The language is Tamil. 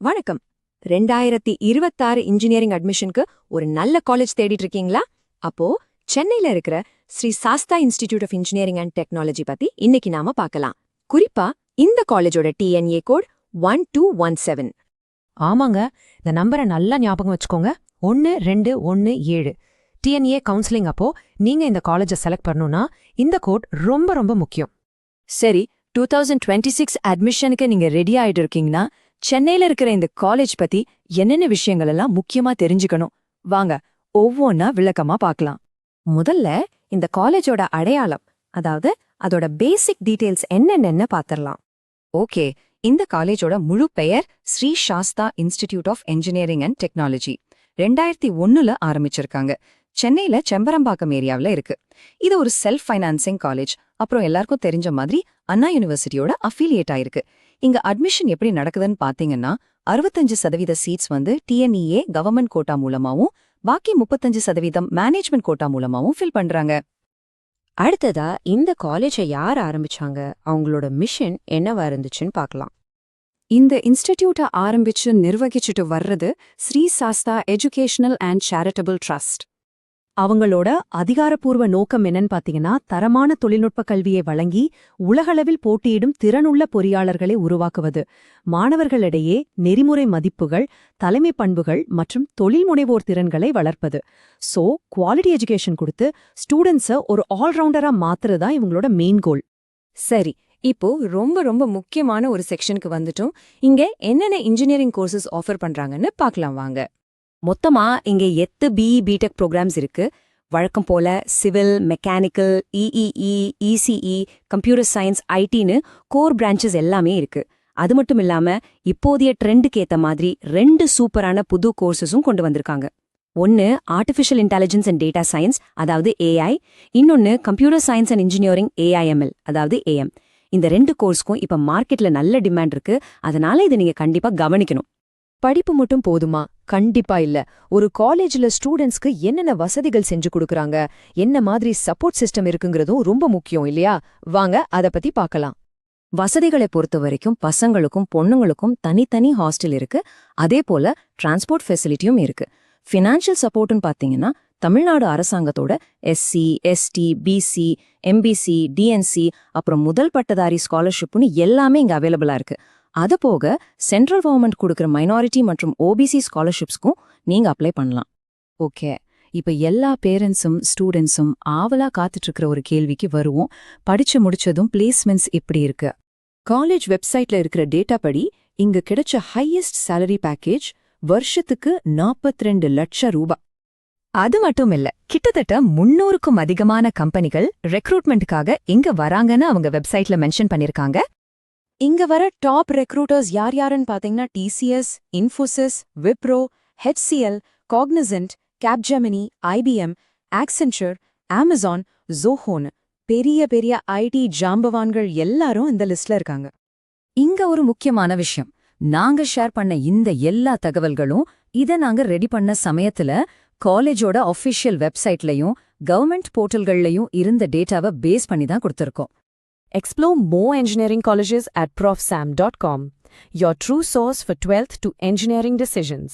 வணக்கம். 2026 இன்ஜினியரிங் அட்மிஷனுக்கு ஒரு நல்ல காலேஜ் தேடிட்டு இருக்கீங்களா? அப்போ சென்னையில இருக்கிற Sri Sastha institute of engineering and technology பத்தி இன்னைக்கு நாம பார்க்கலாம். குறிப்பா இந்த காலேஜோட டிஎன்ஏ கோட் 1217. ஆமாங்க, இந்த நம்பரை நல்லா ஞாபகம் வச்சுக்கோங்க. 1217. டிஎன்ஏ கவுன்சிலிங் அப்போ நீங்க இந்த காலேஜை செலக்ட் பண்ணணும்னா இந்த கோட் ரொம்ப ரொம்ப முக்கியம். சரி, 2026 அட்மிஷனுக்கு நீங்க ரெடி ஆயிட்டு இருக்கீங்கன்னா சென்னையில இருக்கிற இந்த காலேஜ் பத்தி என்னென்ன விஷயங்கள் எல்லாம் முக்கியமா தெரிஞ்சுக்கணும், வாங்க ஒவ்வொன்னா விளக்கமா பார்க்கலாம். முதல்ல இந்த காலேஜோட அடையாளம், அதாவது அதோட பேசிக் டீடைல்ஸ் என்னென்னு பாத்திரலாம். ஓகே, இந்த காலேஜோட முழு பெயர் Sri Sastha institute of engineering and technology. 2001 ஆரம்பிச்சிருக்காங்க. சென்னையில செம்பரம்பாக்கம் ஏரியாவில் இருக்கு. இது ஒரு செல்ஃப் ஃபைனான்சிங் காலேஜ். அப்புறம் எல்லாருக்கும் தெரிஞ்ச மாதிரி அண்ணா யூனிவர்சிட்டியோட அஃபிலியேட் ஆயிருக்கு. இங்க அட்மிஷன் எப்படி நடக்குதுன்னு பாத்தீங்கன்னா 65% சீட்ஸ் டிஎன்இஏ கவர்மெண்ட் கோட்டா மூலமாவும் பாக்கி 35% மேனேஜ்மெண்ட் கோட்டா மூலமாவும் ஃபில் பண்றாங்க. அடுத்ததா இந்த காலேஜை யார் ஆரம்பிச்சாங்க, அவங்களோட மிஷன் என்னவா இருந்துச்சுன்னு பார்க்கலாம். இந்த இன்ஸ்டிடியூட்டை ஆரம்பிச்சு நிர்வகிச்சுட்டு வர்றது Sri Sastha educational and charitable trust. அவங்களோட அதிகாரப்பூர்வ நோக்கம் என்னன்னு பாத்தீங்கன்னா, தரமான தொழில்நுட்ப கல்வியை வழங்கி உலகளவில் போட்டியிடும் திறனுள்ள பொறியாளர்களை உருவாக்குவது, மாணவர்களிடையே நெறிமுறை மதிப்புகள், தலைமை பண்புகள் மற்றும் தொழில் முனைவோர் திறன்களை வளர்ப்பது. சோ குவாலிட்டி எஜுகேஷன் கொடுத்து ஸ்டூடெண்ட்ஸை ஒரு ஆல்ரவுண்டரா மாத்துறதா இவங்களோட மெயின் கோல். சரி, இப்போ ரொம்ப ரொம்ப முக்கியமான ஒரு செக்ஷனுக்கு வந்துட்டோம். இங்க என்னென்ன இன்ஜினியரிங் கோர்சஸ் ஆஃபர் பண்றாங்கன்னு பார்க்கலாம் வாங்க. மொத்தமா இங்க 8 பிஇ பிடெக் ப்ரோக்ராம்ஸ் இருக்கு. வழக்கம் போல civil, mechanical, EEE, ECE, computer science, ஐடின்னு கோர் பிரான்ச்சஸ் எல்லாமே இருக்கு. அது மட்டும் இல்லாம இப்போதைய ட்ரெண்டுக்கு ஏத்த மாதிரி 2 சூப்பரான புது கோர்சஸும் கொண்டு வந்திருக்காங்க. ஒன்னு artificial intelligence and data science, அதாவது ஏஐ. இன்னொன்னு computer science and engineering AIML, அதாவது ஏஎம். இந்த 2 கோர்ஸ்க்கும் இப்ப மார்க்கெட்ல நல்ல டிமாண்ட் இருக்கு. அதனால இதை நீங்க கண்டிப்பா கவனிக்கணும். படிப்பு மட்டும் போதுமா? கண்டிப்பா இல்ல. ஒரு காலேஜ்ல ஸ்டூடெண்ட்ஸ்க்கு என்னென்ன வசதிகள் செஞ்சு கொடுக்கறாங்க, என்ன மாதிரி சப்போர்ட் சிஸ்டம் இருக்குங்கிறதும் ரொம்ப முக்கியம் இல்லையா? வாங்க அத பத்தி பார்க்கலாம். வசதிகளை பொறுத்த வரைக்கும் பசங்களுக்கும் பொண்ணுங்களுக்கும் தனித்தனி ஹாஸ்டல் இருக்கு. அதே போல டிரான்ஸ்போர்ட் ஃபெசிலிட்டியும் இருக்கு. ஃபினான்ஷியல் சப்போர்ட்னு பாத்தீங்கன்னா தமிழ்நாடு அரசாங்கத்தோட SC, ST, BC, MBC, DNC, அப்புறம் முதல் பட்டதாரி ஸ்காலர்ஷிப்னு எல்லாமே இங்க அவைலபிளா இருக்கு. அது போக சென்ட்ரல் கவர்மெண்ட் கொடுக்குற மைனாரிட்டி மற்றும் ஓபிசி ஸ்காலர்ஷிப்ஸ்க்கும் நீங்க அப்ளை பண்ணலாம். ஓகே, இப்ப எல்லா பேரண்ட்ஸும் ஸ்டூடெண்ட்ஸும் ஆவலா காத்துட்டு இருக்கிற ஒரு கேள்விக்கு வருவோம். படிச்சு முடிச்சதும் பிளேஸ்மெண்ட்ஸ் எப்படி இருக்கு? காலேஜ் வெப்சைட்ல இருக்கிற டேட்டா படி இங்க கிடைச்ச ஹையஸ்ட் சேலரி பேக்கேஜ் வருஷத்துக்கு 42 லட்சம் ரூபாய். அது மட்டும் இல்ல, கிட்டத்தட்ட 300க்கும் அதிகமான கம்பெனிகள் ரெக்ரூட்மெண்ட்டுக்காக இங்க வராங்கன்னு அவங்க வெப்சைட்ல மென்ஷன் பண்ணிருக்காங்க. இங்க வர டாப் ரெக்ரூட்டர்ஸ் யார் யாருன்னு பாத்தீங்கன்னா TCS, Infosys, Wipro, HCL, Cognizant, Capgemini, IBM, Accenture, Amazon, ஜோஹோன்னு பெரிய பெரிய ஐடி ஜாம்பவான்கள் எல்லாரும் இந்த லிஸ்ட்ல இருக்காங்க. இங்க ஒரு முக்கியமான விஷயம், நாங்க ஷேர் பண்ண இந்த எல்லா தகவல்களும் இதை நாங்க ரெடி பண்ண சமயத்துல காலேஜோட ஆஃபிஷியல் வெப்சைட்லயும் கவர்மெண்ட் போர்ட்டல்கள்லயும் இருந்த டேட்டாவை பேஸ் பண்ணி தான் கொடுத்திருக்கோம். Explore more engineering colleges at profsam.com, your true source for 12th to engineering decisions.